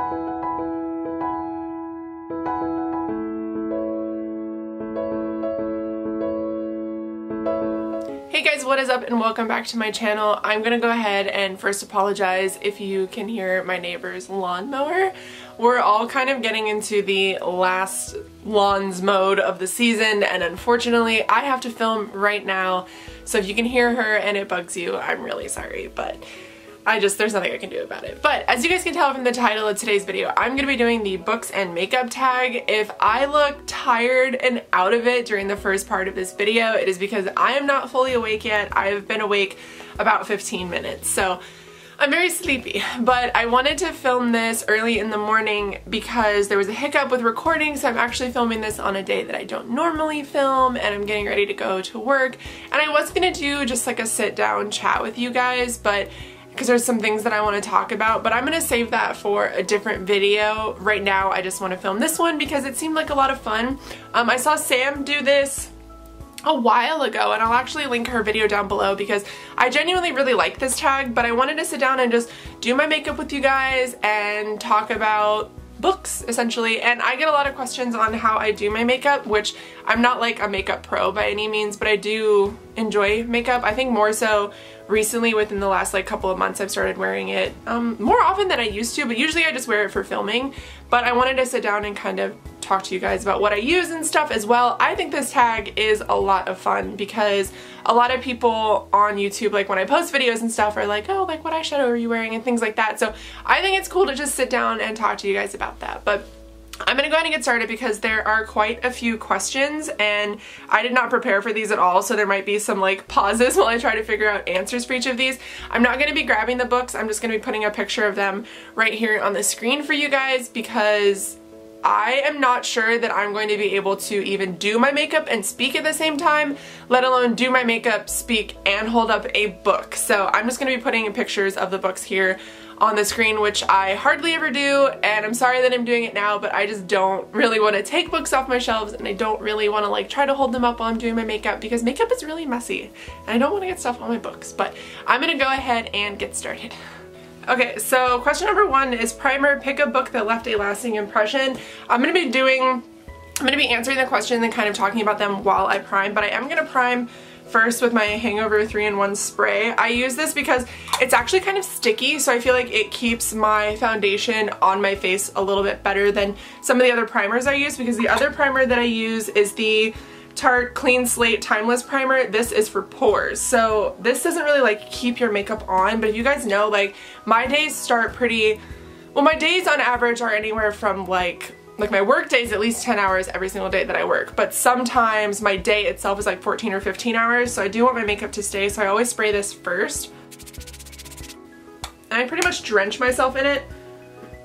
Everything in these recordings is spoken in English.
Hey guys, what is up and welcome back to my channel. I'm gonna go ahead and first apologize if you can hear my neighbor's lawnmower. We're all kind of getting into the last lawns mode of the season, and unfortunately I have to film right now, so if you can hear her and it bugs you, I'm really sorry, but there's nothing I can do about it. But as you guys can tell from the title of today's video, I'm going to be doing the books and makeup tag. If I look tired and out of it during the first part of this video, it is because I am not fully awake yet. I've been awake about 15 minutes, so I'm very sleepy. But I wanted to film this early in the morning because there was a hiccup with recording, so I'm actually filming this on a day that I don't normally film, and I'm getting ready to go to work. And I was going to do just like a sit down chat with you guys, but because there's some things that I want to talk about, but I'm going to save that for a different video. Right now I just want to film this one because it seemed like a lot of fun. I saw Sam do this a while ago, and I'll actually link her video down below because I genuinely really like this tag, but I wanted to sit down and just do my makeup with you guys and talk about books essentially. And I get a lot of questions on how I do my makeup, which I'm not like a makeup pro by any means, but I do enjoy makeup. I think more so recently within the last like couple of months I've started wearing it more often than I used to, but usually I just wear it for filming. But I wanted to sit down and kind of talk to you guys about what I use and stuff as well. I think this tag is a lot of fun because a lot of people on YouTube, like when I post videos and stuff, are like, oh, like what eyeshadow are you wearing and things like that. So I think it's cool to just sit down and talk to you guys about that. But I'm gonna go ahead and get started because there are quite a few questions and I did not prepare for these at all, so there might be some like pauses while I try to figure out answers for each of these. I'm not gonna be grabbing the books, I'm just gonna be putting a picture of them right here on the screen for you guys because I am not sure that I'm going to be able to even do my makeup and speak at the same time, let alone do my makeup, speak, and hold up a book. So I'm just going to be putting pictures of the books here on the screen, which I hardly ever do, and I'm sorry that I'm doing it now, but I just don't really want to take books off my shelves, and I don't really want to like try to hold them up while I'm doing my makeup because makeup is really messy, and I don't want to get stuff on my books. But I'm going to go ahead and get started. Okay, so question number one is primer. Pick a book that left a lasting impression. I'm gonna be answering the question and then kind of talking about them while I prime, but I am gonna prime first with my Hangover 3-in-1 spray. I use this because it's actually kind of sticky, so I feel like it keeps my foundation on my face a little bit better than some of the other primers I use, because the other primer that I use is the Tarte Clean Slate Timeless Primer. This is for pores, so this doesn't really like keep your makeup on, but if you guys know, like my days start pretty, well, my days on average are anywhere from like my work days at least 10 hours every single day that I work, but sometimes my day itself is like 14 or 15 hours, so I do want my makeup to stay, so I always spray this first. And I pretty much drench myself in it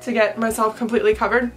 to get myself completely covered.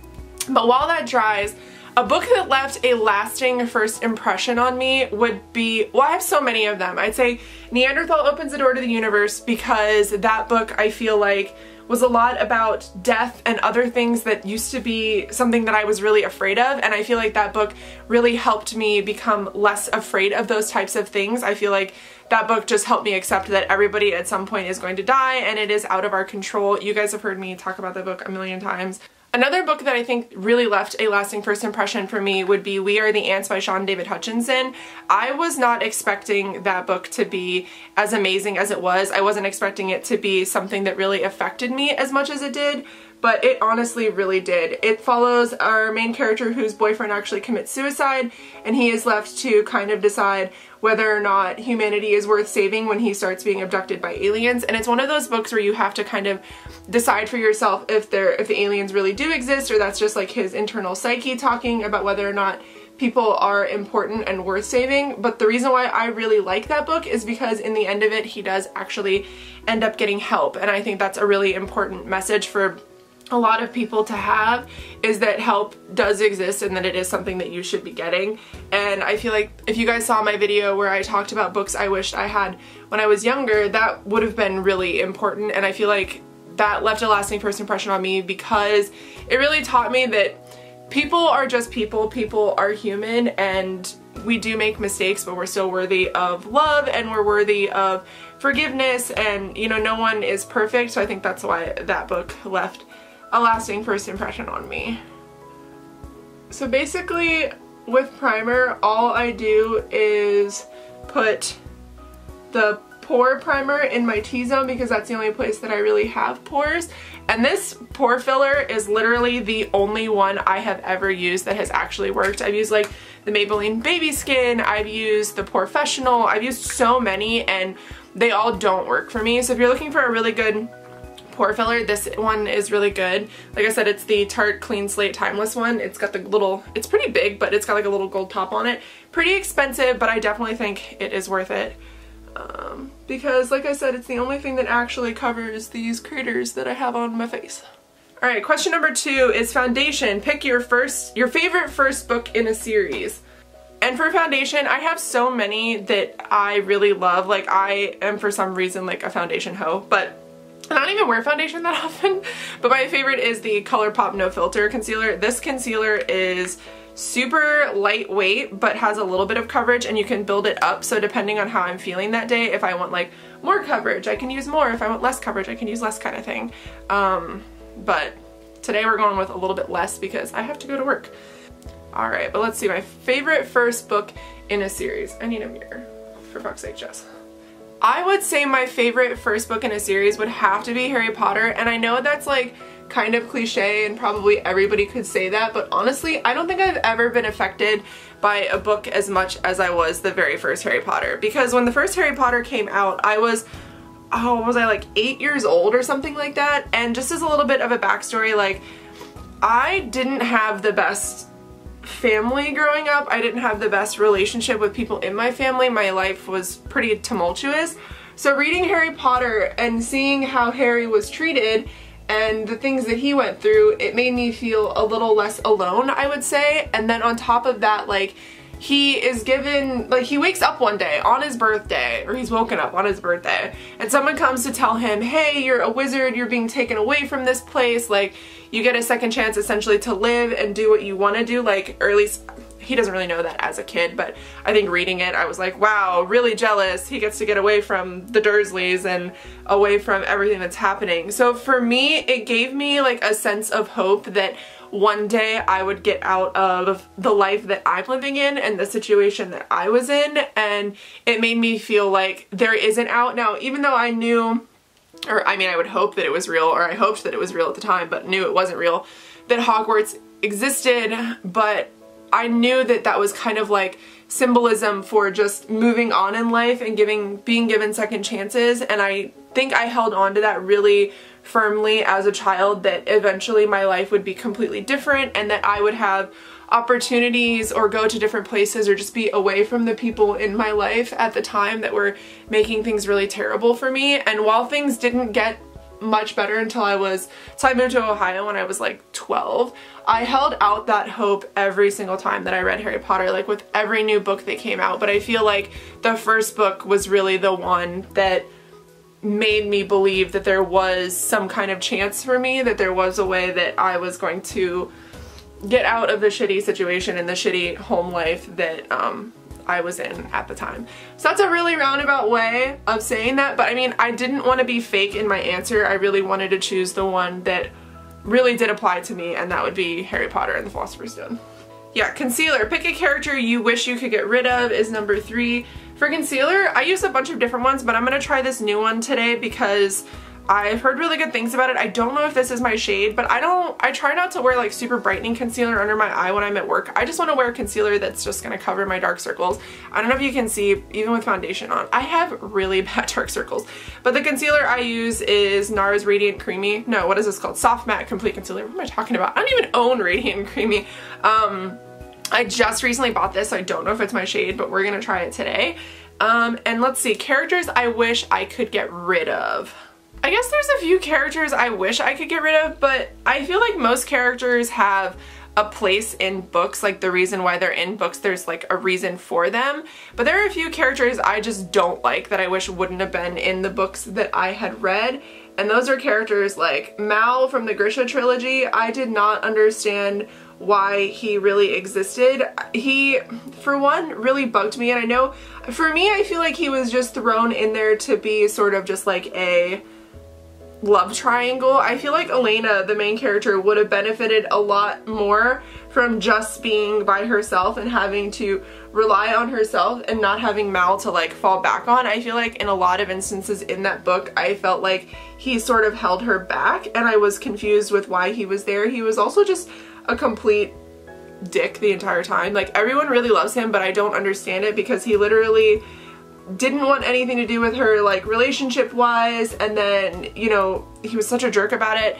But while that dries, a book that left a lasting first impression on me would be, well, I have so many of them. I'd say Neanderthal Opens the Door to the Universe, because that book I feel like was a lot about death and other things that used to be something that I was really afraid of, and I feel like that book really helped me become less afraid of those types of things. I feel like that book just helped me accept that everybody at some point is going to die and it is out of our control. You guys have heard me talk about that book a million times. Another book that I think really left a lasting first impression for me would be We Are the Ants by Sean David Hutchinson. I was not expecting that book to be as amazing as it was. I wasn't expecting it to be something that really affected me as much as it did, but it honestly really did. It follows our main character whose boyfriend actually commits suicide, and he is left to kind of decide whether or not humanity is worth saving when he starts being abducted by aliens. And it's one of those books where you have to kind of decide for yourself if the aliens really do exist, or that's just like his internal psyche talking about whether or not people are important and worth saving. But the reason why I really like that book is because in the end of it, he does actually end up getting help. And I think that's a really important message for a lot of people to have, is that help does exist and that it is something that you should be getting. And I feel like if you guys saw my video where I talked about books I wished I had when I was younger, that would have been really important, and I feel like that left a lasting first impression on me because it really taught me that people are just people, people are human, and we do make mistakes, but we're still worthy of love and we're worthy of forgiveness, and you know, no one is perfect. So I think that's why that book left a lasting first impression on me. So basically with primer, all I do is put the pore primer in my T-zone because that's the only place that I really have pores. And this pore filler is literally the only one I have ever used that has actually worked. I've used like the Maybelline Baby Skin, I've used the Porefessional, I've used so many and they all don't work for me. So if you're looking for a really good pore filler, this one is really good. Like I said, it's the Tarte Clean Slate Timeless one. It's got the little, it's pretty big, but it's got like a little gold top on it. Pretty expensive, but I definitely think it is worth it. Because like I said, it's the only thing that actually covers these craters that I have on my face. Alright, question number 2 is foundation. Pick your favorite first book in a series. And for foundation, I have so many that I really love. Like I am for some reason like a foundation hoe, but I don't even wear foundation that often. But my favorite is the ColourPop No Filter Concealer. This concealer is super lightweight but has a little bit of coverage and you can build it up, so depending on how I'm feeling that day, if I want like more coverage I can use more, if I want less coverage I can use less, kind of thing. But today we're going with a little bit less because I have to go to work. Alright, but let's see, my favorite first book in a series. I need a mirror, for fuck's sake, Jess. I would say my favorite first book in a series would have to be Harry Potter, and I know that's like kind of cliche and probably everybody could say that, but honestly I don't think I've ever been affected by a book as much as I was the very first Harry Potter. Because when the first Harry Potter came out, I was, oh, was I like 8 years old or something like that? And just as a little bit of a backstory, like I didn't have the best family growing up. I didn't have the best relationship with people in my family. My life was pretty tumultuous. So reading Harry Potter and seeing how Harry was treated and the things that he went through, it made me feel a little less alone, I would say. And then on top of that, like, he is given, like, he wakes up one day on his birthday, or he's woken up on his birthday, and someone comes to tell him, hey, you're a wizard, you're being taken away from this place, like, you get a second chance essentially to live and do what you want to do, like, or at least he doesn't really know that as a kid, but I think reading it I was like, wow, really jealous. He gets to get away from the Dursleys and away from everything that's happening. So for me, it gave me like a sense of hope that one day I would get out of the life that I'm living in and the situation that I was in, and it made me feel like there is an out. Now, even though I knew, or I mean I would hope that it was real, or I hoped that it was real at the time, but knew it wasn't real, that Hogwarts existed, but I knew that that was kind of like symbolism for just moving on in life and being given second chances, and I think I held on to that really firmly as a child, that eventually my life would be completely different and that I would have opportunities or go to different places or just be away from the people in my life at the time that were making things really terrible for me. And while things didn't get much better until I moved to Ohio when I was like 12, I held out that hope every single time that I read Harry Potter, like with every new book that came out. But I feel like the first book was really the one that made me believe that there was some kind of chance for me, that there was a way that I was going to get out of the shitty situation and the shitty home life that I was in at the time. So that's a really roundabout way of saying that, but I mean, I didn't want to be fake in my answer. I really wanted to choose the one that really did apply to me, and that would be Harry Potter and the Philosopher's Stone. Yeah, concealer. Pick a character you wish you could get rid of is number 3. For concealer, I use a bunch of different ones, but I'm going to try this new one today because I've heard really good things about it. I don't know if this is my shade, but I try not to wear like super brightening concealer under my eye when I'm at work. I just want to wear concealer that's just going to cover my dark circles. I don't know if you can see, even with foundation on, I have really bad dark circles. But the concealer I use is NARS Radiant Creamy. No, what is this called? Soft Matte Complete Concealer. What am I talking about? I don't even own Radiant Creamy. I just recently bought this, so I don't know if it's my shade, but we're gonna try it today. And let's see, characters I wish I could get rid of. I guess there's a few characters I wish I could get rid of, but I feel like most characters have a place in books. Like the reason why they're in books, there's like a reason for them. But there are a few characters I just don't like that I wish wouldn't have been in the books that I had read. And those are characters like Mal from the Grisha trilogy. I did not understand why he really existed. He, for one, really bugged me, and I know, for me, I feel like he was just thrown in there to be sort of just like a love triangle. I feel like Elena, the main character, would have benefited a lot more from just being by herself and having to rely on herself and not having Mal to like fall back on. I feel like in a lot of instances in that book, I felt like he sort of held her back and I was confused with why he was there. He was also just a complete dick the entire time. Like, everyone really loves him, but I don't understand it because he literally didn't want anything to do with her, like, relationship wise, and then, you know, he was such a jerk about it,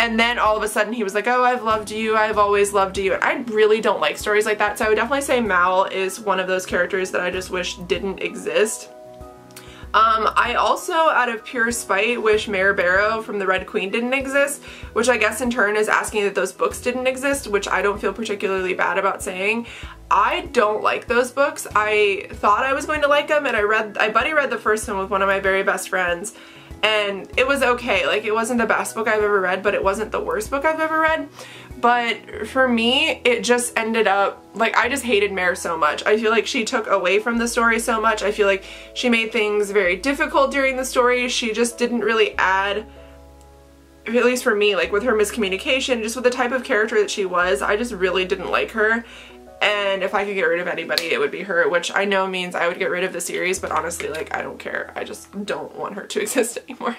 and then all of a sudden he was like, oh, I've loved you, I've always loved you, and I really don't like stories like that. So I would definitely say Mal is one of those characters that I just wish didn't exist. I also, out of pure spite, wish Mare Barrow from the Red Queen didn't exist, which I guess in turn is asking that those books didn't exist, which I don't feel particularly bad about saying. I don't like those books. I thought I was going to like them, and I buddy read the first one with one of my very best friends, and it was okay. Like, it wasn't the best book I've ever read, but it wasn't the worst book I've ever read. But for me, it just ended up, like, I just hated Mare so much. I feel like she took away from the story so much. I feel like she made things very difficult during the story. She just didn't really add, at least for me, like with her miscommunication, just with the type of character that she was, I just really didn't like her. And if I could get rid of anybody, it would be her, which I know means I would get rid of the series, but honestly, like, I don't care. I just don't want her to exist anymore.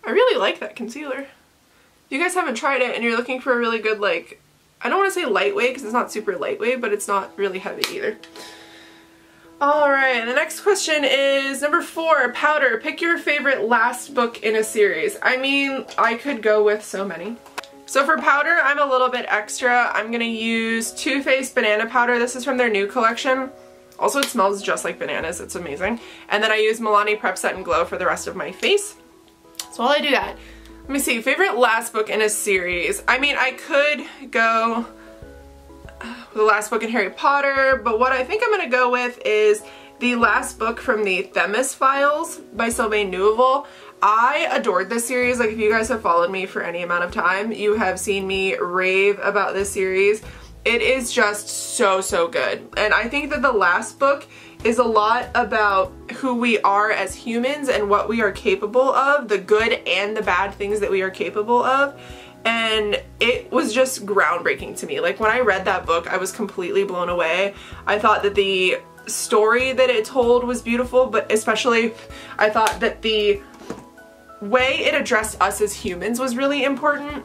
I really like that concealer. If you guys haven't tried it and you're looking for a really good, like, I don't want to say lightweight because it's not super lightweight, but it's not really heavy either. Alright, the next question is number 4, powder. Pick your favorite last book in a series. I mean, I could go with so many. So for powder, I'm a little bit extra. I'm going to use Too Faced Banana Powder. This is from their new collection. Also, it smells just like bananas. It's amazing. And then I use Milani Prep Set and Glow for the rest of my face. So while I do that, let me see. Favorite last book in a series. I mean, I could go with the last book in Harry Potter, but what I think I'm going to go with is the last book from the Themis Files by Sylvain Neuvel. I adored this series. Like, if you guys have followed me for any amount of time, you have seen me rave about this series. It is just so, so good. And I think that the last book is a lot about who we are as humans and what we are capable of, the good and the bad things that we are capable of. And it was just groundbreaking to me. Like, when I read that book, I was completely blown away. I thought that the story that it told was beautiful, but especially I thought that the way it addressed us as humans was really important.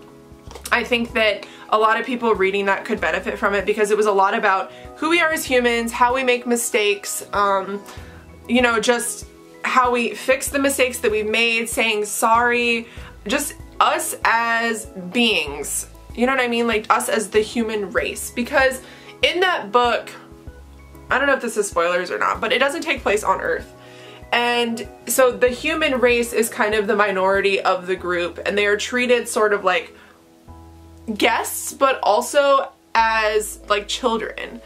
I think that a lot of people reading that could benefit from it because it was a lot about who we are as humans, how we make mistakes, you know, just how we fix the mistakes that we've made, saying sorry, just us as beings, you know what I mean? Like, us as the human race. Because in that book, I don't know if this is spoilers or not, but it doesn't take place on Earth. And so the human race is kind of the minority of the group, and they are treated sort of like guests, but also as like children,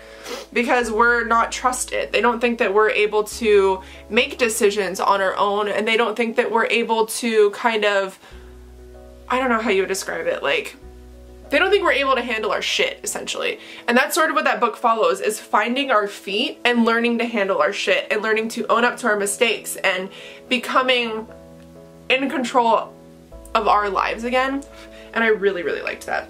because we're not trusted. They don't think that we're able to make decisions on our own, and they don't think that we're able to kind of, I don't know how you would describe it, like, they don't think we're able to handle our shit, essentially. And that's sort of what that book follows, is finding our feet and learning to handle our shit and learning to own up to our mistakes and becoming in control of our lives again. And I really, really liked that.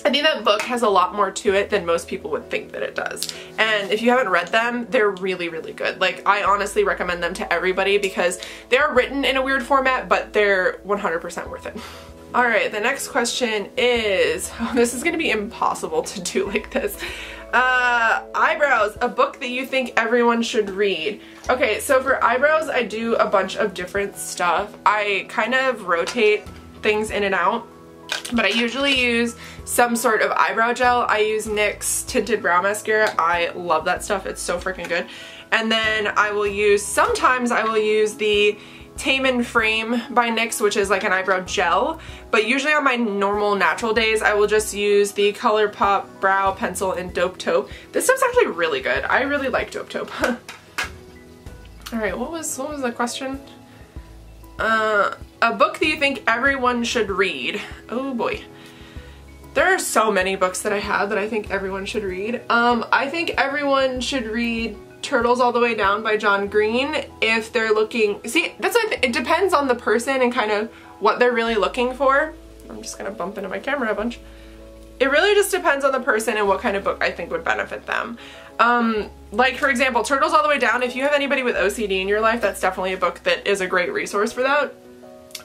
I think that book has a lot more to it than most people would think that it does. And if you haven't read them, they're really, really good. Like, I honestly recommend them to everybody because they're written in a weird format, but they're 100% worth it. Alright, the next question is, oh, this is going to be impossible to do like this. Eyebrows, a book that you think everyone should read. Okay, so for eyebrows, I do a bunch of different stuff. I kind of rotate things in and out, but I usually use some sort of eyebrow gel. I use NYX Tinted Brow Mascara. I love that stuff. It's so freaking good. And then I will use, sometimes I will use the Tame and Frame by NYX, which is like an eyebrow gel, but usually on my normal natural days I will just use the ColourPop Brow Pencil in Dope Taupe. This stuff's actually really good. I really like Dope Taupe. Alright, what was the question? A book that you think everyone should read. Oh boy. There are so many books that I have that I think everyone should read. I think everyone should read Turtles All the Way Down by John Green if they're looking, see, that's like, it depends on the person and kind of what they're really looking for. I'm just gonna bump into my camera a bunch. It really just depends on the person and what kind of book I think would benefit them. Like for example, Turtles All the Way Down, if you have anybody with OCD in your life, that's definitely a book that is a great resource for that.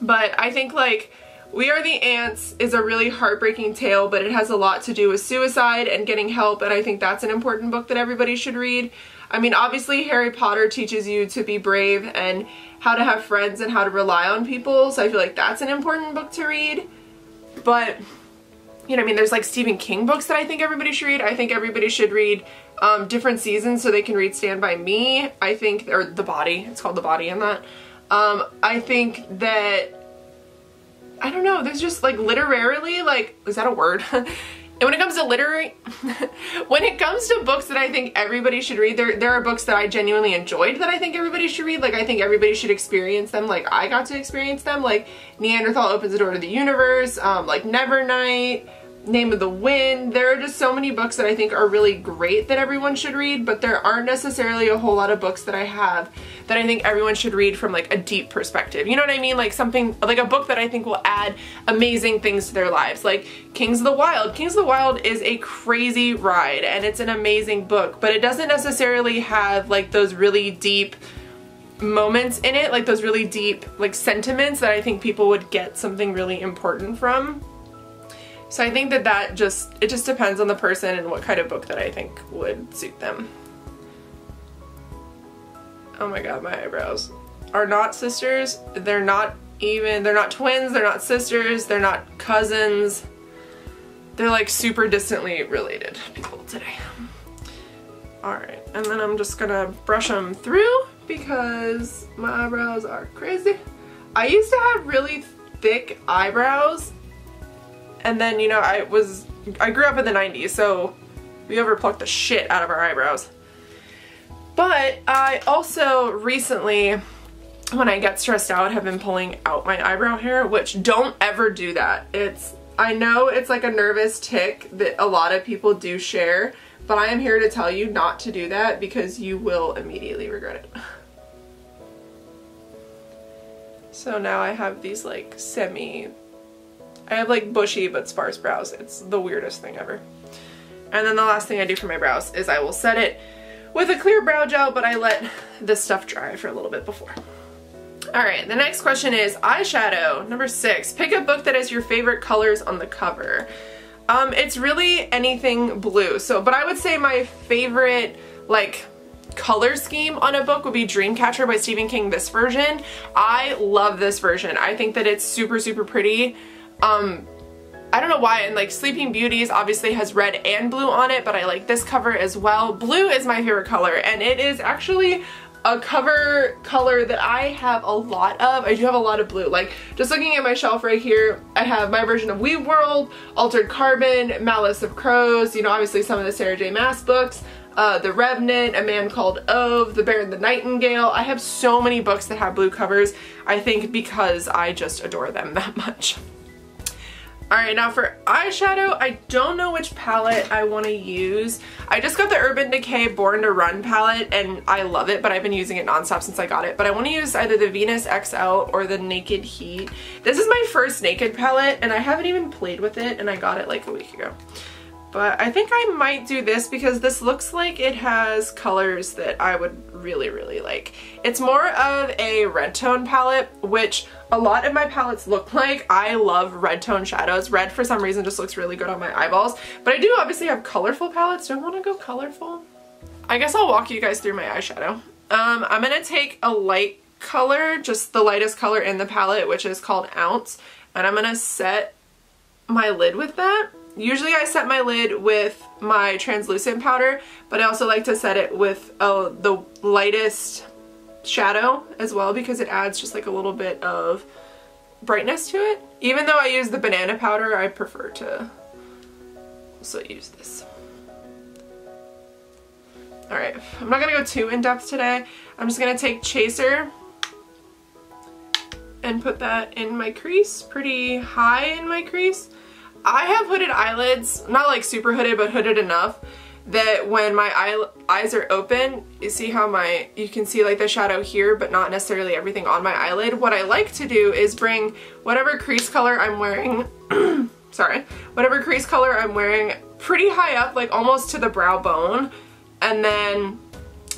But I think like We Are the Ants is a really heartbreaking tale, but it has a lot to do with suicide and getting help, and I think that's an important book that everybody should read. I mean, obviously Harry Potter teaches you to be brave and how to have friends and how to rely on people, so I feel like that's an important book to read. But, you know, I mean, there's like Stephen King books that I think everybody should read. I think everybody should read Different Seasons so they can read Stand By Me. I think, or The Body, it's called The Body in that. I think that, I don't know, there's just like literarily, like, is that a word? And when it comes to when it comes to books that I think everybody should read, there are books that I genuinely enjoyed that I think everybody should read. Like, I think everybody should experience them like I got to experience them. Like, Neanderthal Opens the Door to the Universe, like Nevernight, Name of the Wind. There are just so many books that I think are really great that everyone should read, but there aren't necessarily a whole lot of books that I have that I think everyone should read from like a deep perspective. You know what I mean? Like something, like a book that I think will add amazing things to their lives. Like Kings of the Wild. Kings of the Wild is a crazy ride and it's an amazing book, but it doesn't necessarily have like those really deep moments in it, like those really deep like sentiments that I think people would get something really important from. So I think that it just depends on the person and what kind of book that I think would suit them. Oh my god, my eyebrows are not sisters. They're not twins, they're not sisters, they're not cousins. They're like super distantly related people today. Alright, and then I'm just gonna brush them through because my eyebrows are crazy. I used to have really thick eyebrows. And then, you know, I grew up in the 90s, so we overplucked the shit out of our eyebrows. But I also recently, when I get stressed out, have been pulling out my eyebrow hair, which don't ever do that. I know it's like a nervous tick that a lot of people do share, but I am here to tell you not to do that because you will immediately regret it. So now I have these like I have like bushy but sparse brows. It's the weirdest thing ever. And then the last thing I do for my brows is I will set it with a clear brow gel, but I let this stuff dry for a little bit before. Alright, the next question is eyeshadow. Number 6, pick a book that has your favorite colors on the cover. It's really anything blue. But I would say my favorite like color scheme on a book would be Dreamcatcher by Stephen King, this version. I love this version. I think that it's super, super pretty. I don't know why, and like Sleeping Beauties obviously has red and blue on it, but I like this cover as well. Blue is my favorite color, and it is actually a cover color that I have a lot of. I do have a lot of blue. Like, just looking at my shelf right here, I have my version of Weed World, Altered Carbon, Malice of Crows, you know, obviously some of the Sarah J. Maas books, The Revenant, A Man Called Ove, The Bear and the Nightingale. I have so many books that have blue covers, I think because I just adore them that much. Alright, now for eyeshadow, I don't know which palette I want to use. I just got the Urban Decay Born to Run palette and I love it, but I've been using it nonstop since I got it. But I want to use either the Venus XL or the Naked Heat. This is my first Naked palette and I haven't even played with it and I got it like a week ago. But I think I might do this because this looks like it has colors that I would really, really like. It's more of a red tone palette, which a lot of my palettes look like. I love red tone shadows. Red for some reason just looks really good on my eyeballs. But I do obviously have colorful palettes. Do I want to go colorful? I guess I'll walk you guys through my eyeshadow. I'm going to take a light color, just the lightest color in the palette, which is called Ounce. And I'm going to set my lid with that. Usually I set my lid with my translucent powder, but I also like to set it with the lightest shadow as well because it adds just like a little bit of brightness to it. Even though I use the banana powder, I prefer to also use this. Alright, I'm not going to go too in-depth today. I'm just going to take Chaser and put that in my crease, pretty high in my crease. I have hooded eyelids, not like super hooded, but hooded enough that when my eyes are open, you see how you can see like the shadow here, but not necessarily everything on my eyelid. What I like to do is bring whatever crease color I'm wearing, sorry, whatever crease color I'm wearing pretty high up, like almost to the brow bone, and then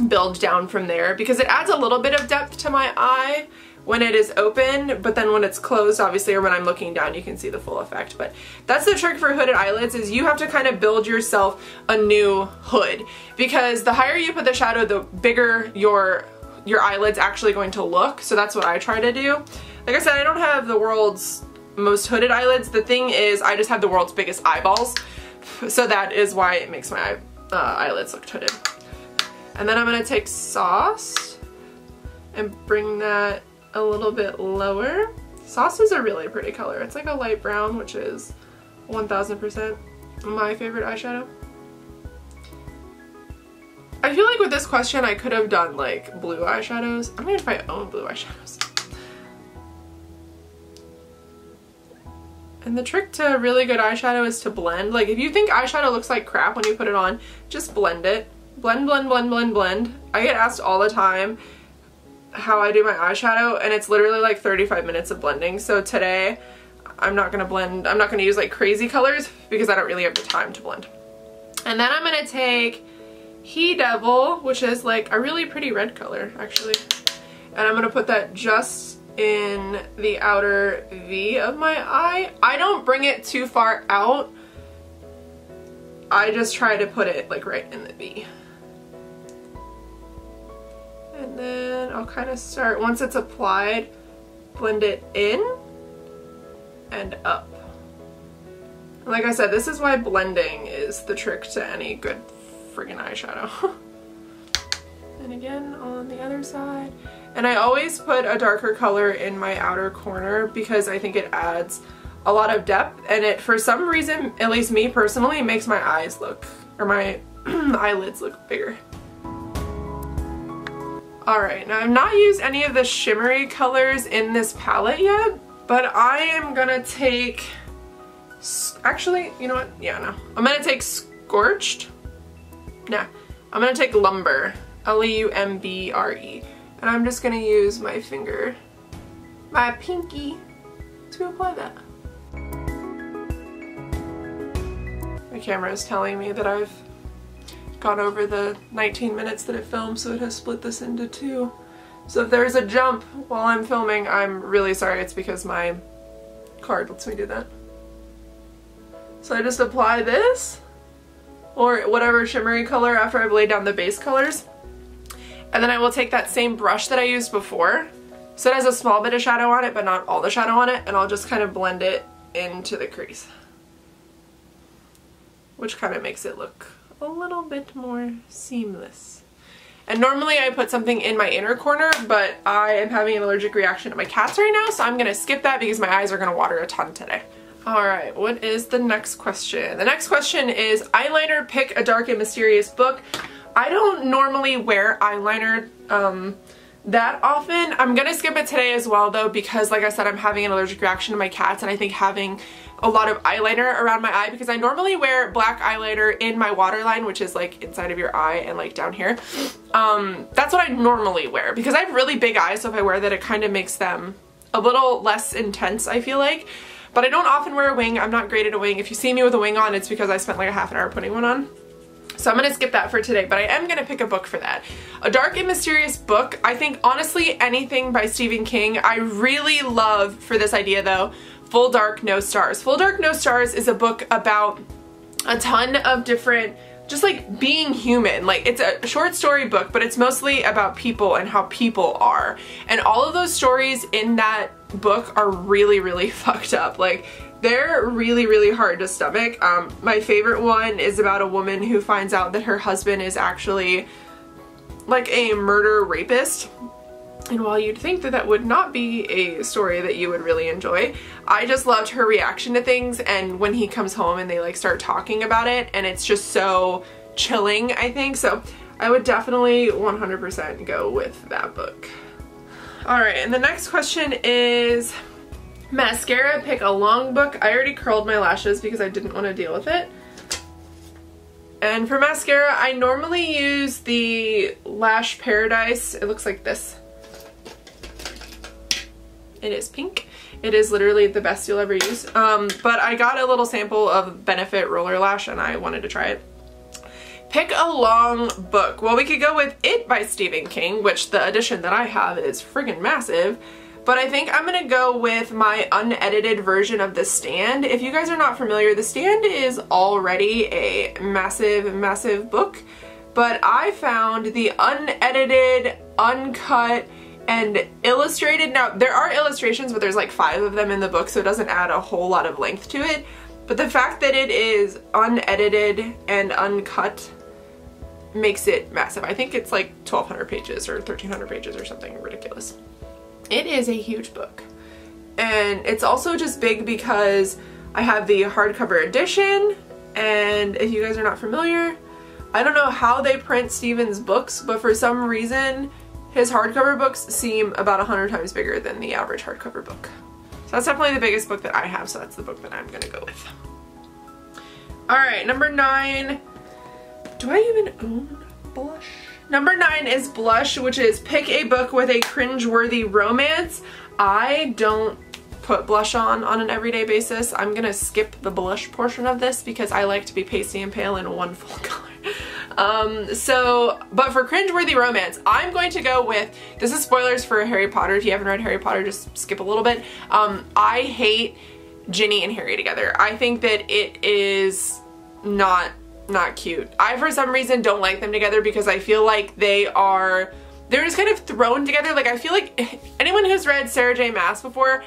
build down from there, because it adds a little bit of depth to my eye when it is open, but then when it's closed, obviously, or when I'm looking down, you can see the full effect. But that's the trick for hooded eyelids, is you have to kind of build yourself a new hood, because the higher you put the shadow, the bigger your eyelid's actually going to look. So that's what I try to do. Like I said, I don't have the world's most hooded eyelids. The thing is, I just have the world's biggest eyeballs, so that is why it makes my eyelids look hooded. And then I'm gonna take Sauce and bring that a little bit lower. Sauce is a really pretty color. It's like a light brown, which is 1000% my favorite eyeshadow. I feel like with this question I could have done like blue eyeshadows. I don't even know if I own blue eyeshadows. And the trick to really good eyeshadow is to blend. Like if you think eyeshadow looks like crap when you put it on, just blend it. Blend, blend, blend, blend, blend. I get asked all the time how I do my eyeshadow, and it's literally like 35 minutes of blending. So today I'm not gonna blend, I'm not gonna use like crazy colors because I don't really have the time to blend. And then I'm gonna take He Devil, which is like a really pretty red color actually, and I'm gonna put that just in the outer V of my eye. I don't bring it too far out. I just try to put it like right in the V. And then I'll kind of start, once it's applied, blend it in and up. And like I said, this is why blending is the trick to any good friggin' eyeshadow. And again on the other side. And I always put a darker color in my outer corner because I think it adds a lot of depth, and it, for some reason, at least me personally, makes my eyes look, or my eyelids look bigger. Alright, now I've not used any of the shimmery colors in this palette yet, but I am gonna take, actually, you know what? Yeah, no. I'm gonna take Scorched. Nah, I'm gonna take Lumber. L-U-M-B-R-E. And I'm just gonna use my finger, my pinky, to apply that. My camera is telling me that I've gone over the 19 minutes that it filmed, so it has split this into two. So if there's a jump while I'm filming, I'm really sorry. It's because my card lets me do that. So I just apply this, or whatever shimmery color after I've laid down the base colors. And then I will take that same brush that I used before. So it has a small bit of shadow on it, but not all the shadow on it. And I'll just kind of blend it into the crease, which kind of makes it look a little bit more seamless. And normally I put something in my inner corner, but I am having an allergic reaction to my cats right now, so I'm gonna skip that because my eyes are gonna water a ton today. Alright, what is the next question? The next question is eyeliner, pick a dark and mysterious book. I don't normally wear eyeliner that often. I'm gonna skip it today as well though, because like I said, I'm having an allergic reaction to my cats, and I think having a lot of eyeliner around my eye, because I normally wear black eyeliner in my waterline, which is like inside of your eye and like down here. That's what I normally wear because I have really big eyes, so if I wear that, it kind of makes them a little less intense, I feel like. But I don't often wear a wing. I'm not great at a wing. If you see me with a wing on, it's because I spent like a half an hour putting one on. So I'm gonna skip that for today, but I am gonna pick a book for that. A dark and mysterious book. I think honestly anything by Stephen King. I really love, for this idea though, Full Dark, No Stars. Full Dark, No Stars is a book about a ton of different, just like being human. Like it's a short story book, but it's mostly about people and how people are. And all of those stories in that book are really, really fucked up. Like they're really, really hard to stomach. My favorite one is about a woman who finds out that her husband is actually like a murder rapist. And while you'd think that that would not be a story that you would really enjoy, I just loved her reaction to things, and when he comes home and they like start talking about it, and it's just so chilling, I think. So I would definitely 100% go with that book. Alright, and the next question is mascara, pick a long book. I already curled my lashes because I didn't want to deal with it. And for mascara, I normally use the Lash Paradise. It looks like this. It is pink. It is literally the best you'll ever use. But I got a little sample of Benefit Roller Lash and I wanted to try it. Pick a long book. Well, we could go with It by Stephen King, which the edition that I have is friggin' massive. But I think I'm gonna go with my unedited version of The Stand. If you guys are not familiar, The Stand is already a massive, massive book. But I found the unedited, uncut, and illustrated. Now, there are illustrations, but there's like 5 of them in the book, so it doesn't add a whole lot of length to it. But the fact that it is unedited and uncut makes it massive. I think it's like 1,200 pages or 1,300 pages or something ridiculous. It is a huge book. And it's also just big because I have the hardcover edition, and if you guys are not familiar, I don't know how they print Stephen's books, but for some reason his hardcover books seem about 100 times bigger than the average hardcover book. So that's definitely the biggest book that I have, so that's the book that I'm gonna go with. Alright, number 9. Do I even own blush? Number 9 is blush, which is pick a book with a cringe-worthy romance. I don't put blush on an everyday basis. I'm gonna skip the blush portion of this because I like to be pasty and pale in one full color. But for cringeworthy romance, I'm going to go with, this is spoilers for Harry Potter. If you haven't read Harry Potter, just skip a little bit. I hate Ginny and Harry together. I think that it is not cute. I, for some reason, don't like them together because I feel like they're just kind of thrown together. Like, I feel like anyone who's read Sarah J. Maas before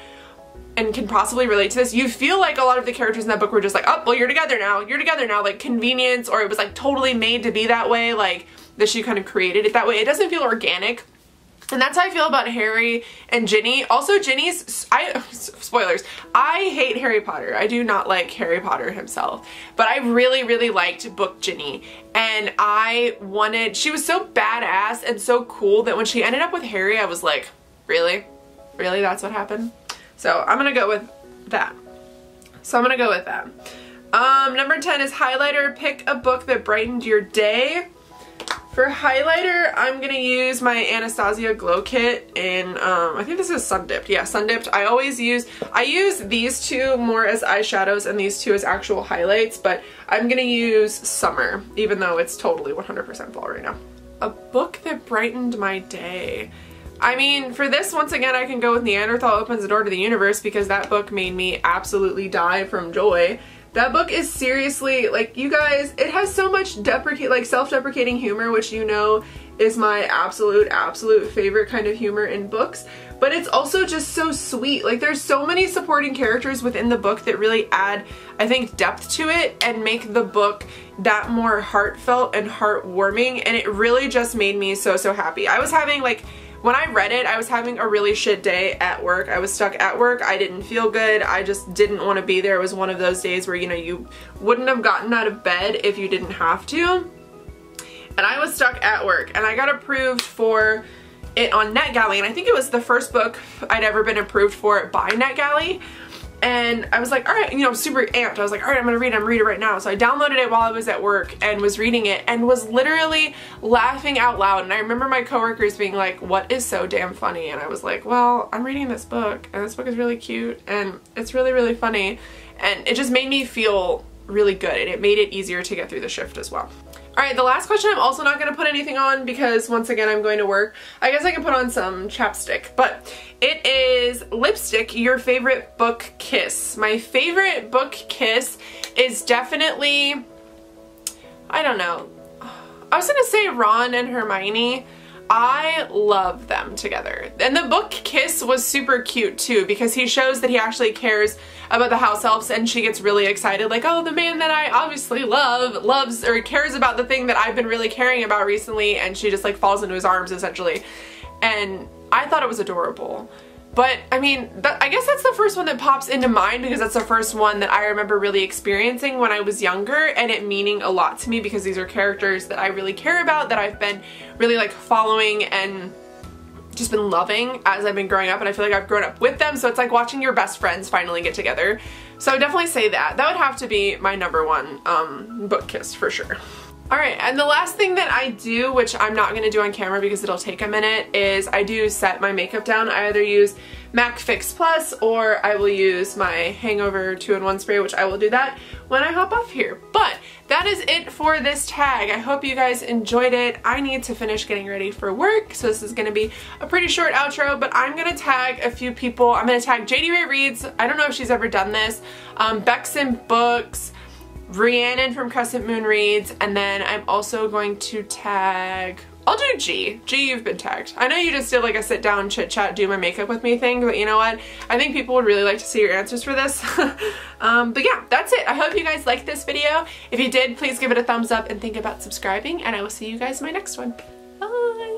and can possibly relate to this, you feel like a lot of the characters in that book were just like, oh, well, you're together now, like convenience, or it was like totally made to be that way, like that she kind of created it that way. It doesn't feel organic. And that's how I feel about Harry and Ginny. Also, spoilers, I hate Harry Potter. I do not like Harry Potter himself. But I really, really liked book Ginny. And she was so badass and so cool that when she ended up with Harry, I was like, really? Really, that's what happened? So I'm gonna go with that. Number 10 is highlighter. Pick a book that brightened your day. For highlighter, I'm gonna use my Anastasia Glow Kit in, I think this is Sun Dipped. Yeah, Sun Dipped. I use these two more as eyeshadows and these two as actual highlights, but I'm gonna use Summer, even though it's totally 100% fall right now. A book that brightened my day. I mean, for this, once again, I can go with Neanderthal Opens the Door to the Universe because that book made me absolutely die from joy. That book is seriously, like, you guys, it has so much self-deprecating humor, which you know is my absolute favorite kind of humor in books. But it's also just so sweet. Like, there's so many supporting characters within the book that really add, I think, depth to it and make the book that more heartfelt and heartwarming. And it really just made me so happy. I was having, like, when I read it, I was having a really shit day at work. I was stuck at work. I didn't feel good. I just didn't want to be there. It was one of those days where, you know, you wouldn't have gotten out of bed if you didn't have to. And I was stuck at work, and I got approved for it on NetGalley, and I think it was the first book I'd ever been approved for by NetGalley. And I was like, all right, you know, super amped. I was like, all right, I'm gonna read it right now. So I downloaded it while I was at work and was reading it and was literally laughing out loud. And I remember my coworkers being like, what is so damn funny? And I was like, well, I'm reading this book and this book is really cute and it's really, really funny. And it just made me feel really good, and it made it easier to get through the shift as well. Alright, the last question I'm also not going to put anything on because once again I'm going to work. I guess I can put on some chapstick, but it is lipstick, your favorite book kiss. My favorite book kiss is definitely, I don't know, I was going to say Ron and Hermione. I love them together. And the book kiss was super cute too because he shows that he actually cares about the house elves, and she gets really excited like, oh, the man that I obviously loves or cares about the thing that I've been really caring about recently, and she just like falls into his arms essentially. And I thought it was adorable. But I mean, I guess that's the first one that pops into mind because that's the first one that I remember really experiencing when I was younger and it meaning a lot to me because these are characters that I really care about, that I've been really like following and just been loving as I've been growing up, and I feel like I've grown up with them, so it's like watching your best friends finally get together. So I would definitely say that. That would have to be my number one book kiss for sure. Alright, and the last thing that I do, which I'm not going to do on camera because it'll take a minute, is I do set my makeup down. I either use MAC Fix Plus or I will use my Hangover 2-in-1 spray, which I will do that when I hop off here. But that is it for this tag. I hope you guys enjoyed it. I need to finish getting ready for work, so this is going to be a pretty short outro, but I'm going to tag a few people. I'm going to tag JD Reads. I don't know if she's ever done this. Bexon Books, Rhiannon from Crescent Moon Reads, and then I'm also going to tag, I'll do G. G, you've been tagged. I know you just did like a sit down chit chat do my makeup with me thing, but you know what? I think people would really like to see your answers for this. But yeah, that's it. I hope you guys liked this video. If you did, please give it a thumbs up and think about subscribing, and I will see you guys in my next one. Bye!